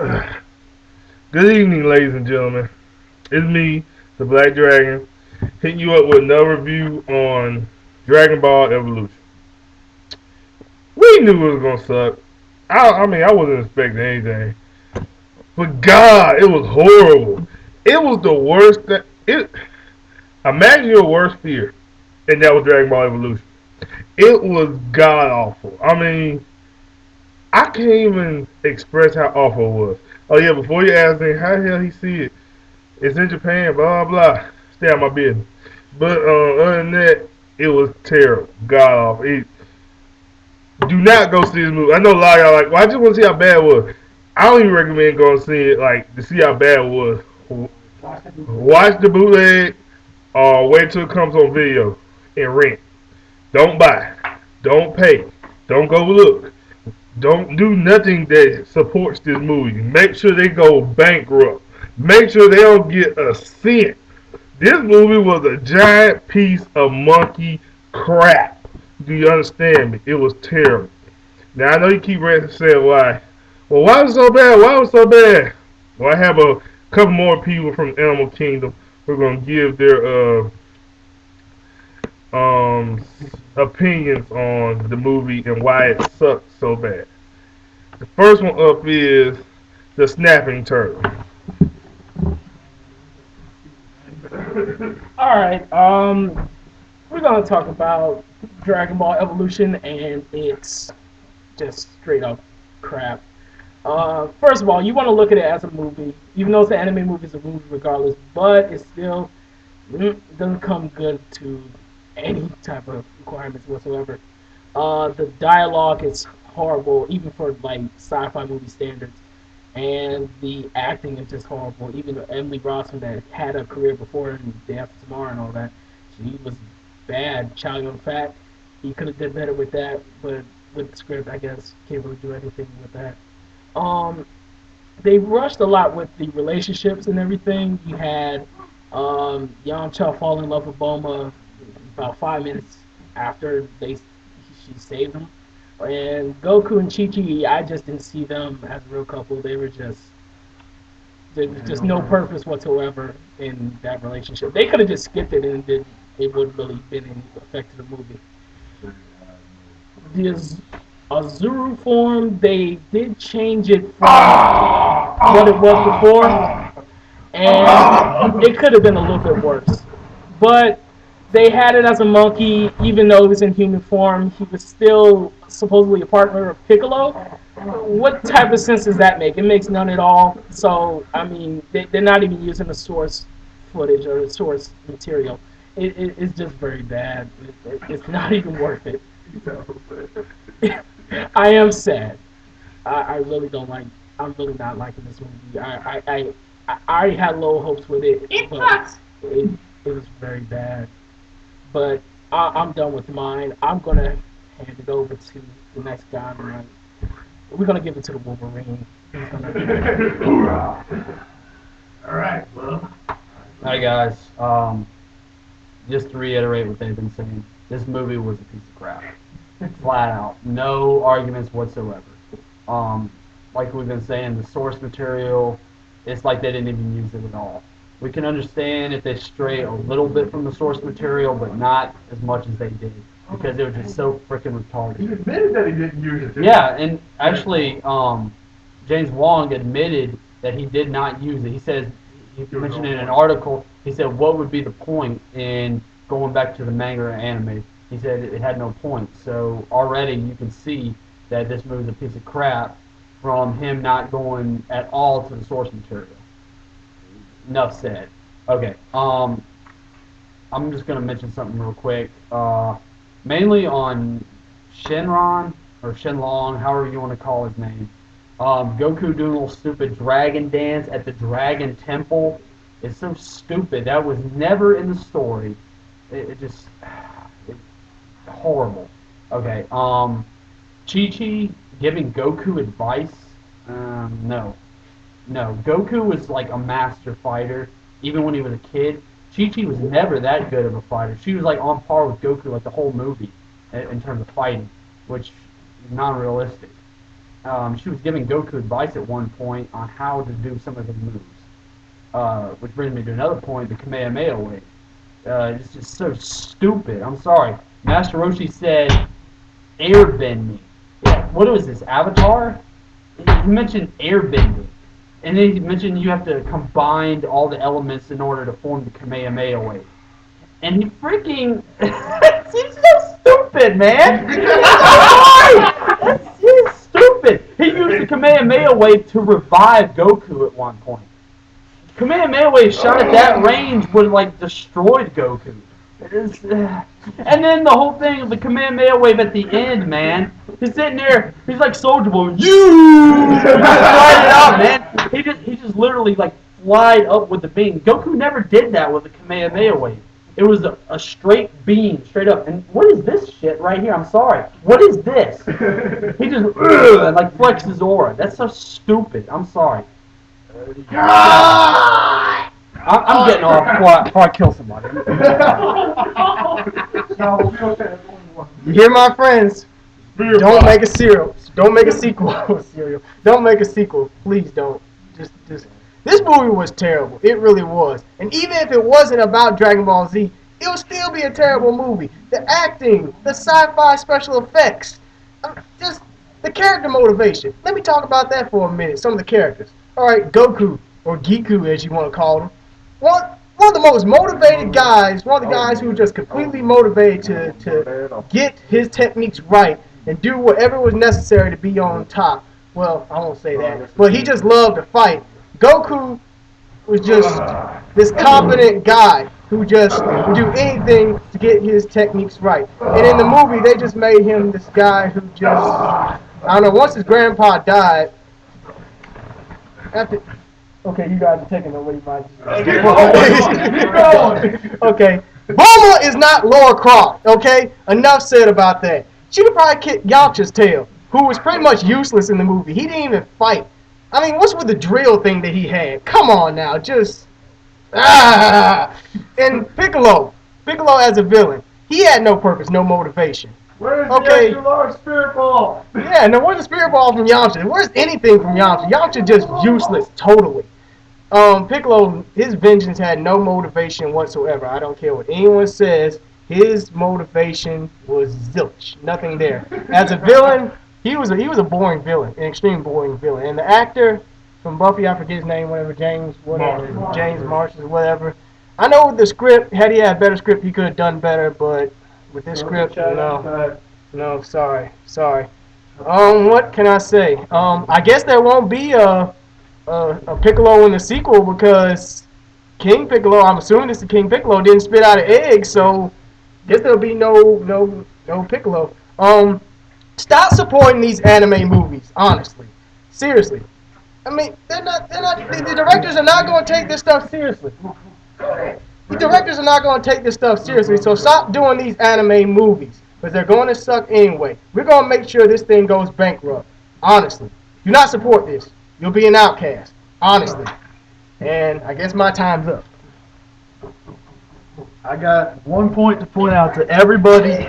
Good evening, ladies and gentlemen. It's me, the Black Dragon, hitting you up with another review on Dragon Ball Evolution. We knew it was gonna suck. I mean, I wasn't expecting anything, but God, it was horrible. It was the worst. Imagine your worst fear, and that was Dragon Ball Evolution. It was god awful. I mean, I can't even express how awful it was. Oh yeah, before you ask me how the hell he see it, it's in Japan, blah blah blah. Stay out of my business. But other than that, it was terrible. God awful. Do not go see this movie. I know a lot of y'all like, well, I just want to see how bad it was. I don't even recommend going to see it like to see how bad it was. Watch the bootleg or wait till it comes on video and rent. Don't buy. Don't pay. Don't go look. Don't do nothing that supports this movie. Make sure they go bankrupt. Make sure they don't get a cent. This movie was a giant piece of monkey crap. Do you understand me? It was terrible. Now I know you keep saying why. Well, why was it so bad? Why was it so bad? Well, I have a couple more people from Animal Kingdom who are gonna give their um opinions on the movie and why it sucked so bad. The first one up is the snapping turtle. Alright, we're gonna talk about Dragon Ball Evolution, and it's just straight up crap. First of all, you want to look at it as a movie, even though it's an anime movie, it's a movie regardless, but it still doesn't come good to any type of requirements whatsoever. The dialogue is horrible, even for like sci-fi movie standards, and the acting is just horrible. Even Emily Rossum, that had a career before in Day After Tomorrow and all that, she was bad. Chow Yun Fat, he could have did better with that, but with the script, I guess can't really do anything with that. Um, they rushed a lot with the relationships and everything. You had Yamcha fall in love with Bulma about 5 minutes after they she saved him, and Goku and Chi Chi. I just didn't see them as a real couple. They were just there was just no purpose whatsoever in that relationship. They could have just skipped it and it would really been any effect to the movie. The Azuru form, they did change it from what it was before, and it could have been a little bit worse. But they had it as a monkey, even though he was in human form. He was still supposedly a partner of Piccolo. What type of sense does that make? It makes none at all. So, I mean, they're not even using the source footage or the source material. It's just very bad. It's not even worth it. I am sad. I really don't like. I'm really not liking this movie. I had low hopes with it, but it was very bad. But I'm done with mine. I'm gonna hand it over to the next guy. Right? We're gonna give it to the Wolverine. He's gonna. All right, well, Hi guys. Just to reiterate what they've been saying, this movie was a piece of crap, flat out, no arguments whatsoever. Like we've been saying, the source material, it's like they didn't even use it at all. We can understand if they stray a little bit from the source material, but not as much as they did, because it was just so freaking he retarded. admitted that he didn't use it. Yeah, and actually, James Wong admitted that he did not use it. He says, he mentioned in an article, he said, what would be the point in going back to the manga or anime? He said it had no point. So already you can see that this movie is a piece of crap from him not going at all to the source material. Enough said. Okay, I'm just going to mention something real quick. Mainly on Shenron, or Shenlong, however you want to call his name. Goku doing a little stupid dragon dance at the Dragon Temple is so stupid. That was never in the story. It just horrible. Okay. Chi Chi giving Goku advice. No, no. Goku was like a master fighter, even when he was a kid. Chi Chi was never that good of a fighter. She was like on par with Goku like the whole movie in terms of fighting, which is non-realistic. she was giving Goku advice at one point on how to do some of the moves. Which brings me to another point, the Kamehameha wave. It's just so stupid. I'm sorry. Master Roshi said, airbend me. Yeah, what was this, Avatar? He mentioned airbending. And then he mentioned you have to combine all the elements in order to form the Kamehameha wave. And he freaking... He's so stupid, man! He's stupid! He used the Kamehameha wave to revive Goku at one point. Kamehameha wave shot at that range would have, like, destroyed Goku. And then the whole thing of the Kamehameha wave at the end, man. He's sitting there, he's like Soulja Boy, flied it up, man. He just literally like flied up with the beam. Goku never did that with the Kamehameha wave. It was a straight beam, straight up. And what is this shit right here? I'm sorry. What is this? He just like flexes his aura. That's so stupid. I'm sorry. I'm getting off before I kill somebody. You hear my friends? Don't make a serial. Don't make a sequel. Serial. Don't make a sequel. Please don't. Just. This movie was terrible. It really was. And even if it wasn't about Dragon Ball Z, it would still be a terrible movie. The acting, the sci-fi special effects, just the character motivation. Let me talk about that for a minute. Some of the characters. All right, Goku, or Giku as you want to call him. One of the most motivated guys, one of the guys who just completely motivated to get his techniques right and do whatever was necessary to be on top. Well, I won't say that, but he just loved to fight. Goku was just this competent guy who just would do anything to get his techniques right. And in the movie, they just made him this guy who just, I don't know, once his grandpa died, after... Okay, you guys are taking away my... Okay. Bulma is not Laura Croft, okay? Enough said about that. She could probably kick Yamcha's tail, who was pretty much useless in the movie. He didn't even fight. I mean, what's with the drill thing that he had? Come on now, just... And Piccolo as a villain, he had no purpose, no motivation. Where's the extra large spirit ball? Yeah, no, where's the spirit ball from Yamcha? Where's anything from Yamcha? Yamcha just useless, totally. Piccolo, his vengeance had no motivation whatsoever. I don't care what anyone says. His motivation was zilch. Nothing there. As a villain, he was a boring villain, an extreme boring villain. And the actor from Buffy, I forget his name, whatever, James Marshall, whatever. I know the script, had he had a better script, he could have done better, but with this script, no, sorry. What can I say? I guess there won't be a Piccolo in the sequel because King Piccolo, I'm assuming this is King Piccolo, didn't spit out an egg, so I guess there'll be no Piccolo. Stop supporting these anime movies, honestly. Seriously. I mean, the directors are not going to take this stuff seriously. The directors are not going to take this stuff seriously, so stop doing these anime movies, because they're going to suck anyway. We're going to make sure this thing goes bankrupt, honestly. Do not support this. You'll be an outcast, honestly. And I guess my time's up. I got one point to point out to everybody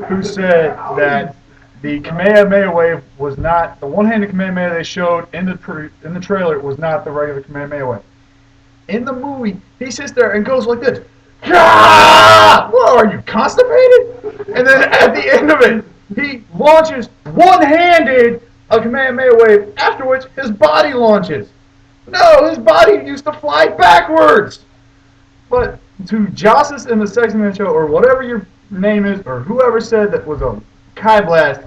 who said that the Kamehameha wave was not, the one-handed Kamehameha they showed in the trailer was not the regular Kamehameha wave. In the movie, he sits there and goes like this. What, are you constipated? And then at the end of it, he launches one-handed a Kamehameha wave, after which his body launches. No, his body used to fly backwards. But to Josus in the Sexy Man Show, or whatever your name is, or whoever said that was a Kai Blast,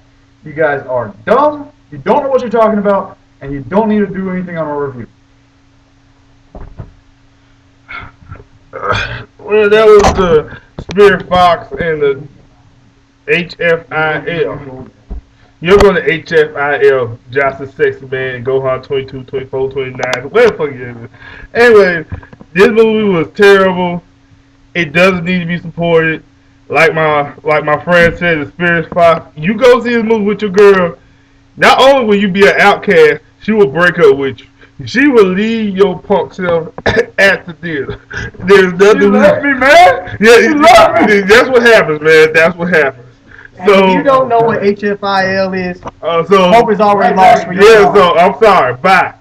you guys are dumb, you don't know what you're talking about, and you don't need to do anything on a review. Well, that was the Spirit Fox and the HFIL. You're going to HFIL, Jocelyn Sexy Man, Gohan 22, 24, 29, whatever the fuck it is. Anyway, this movie was terrible. It doesn't need to be supported. Like my friend said, the Spirit Fox, you go see this movie with your girl, not only will you be an outcast, she will break up with you. She will leave your punk self at the theater. There's nothing. You left me, man. Yeah, you left me. That's what happens, man. That's what happens. And So if you don't know what HFIL is, so hope is already lost for you. yeah. So I'm sorry. Bye.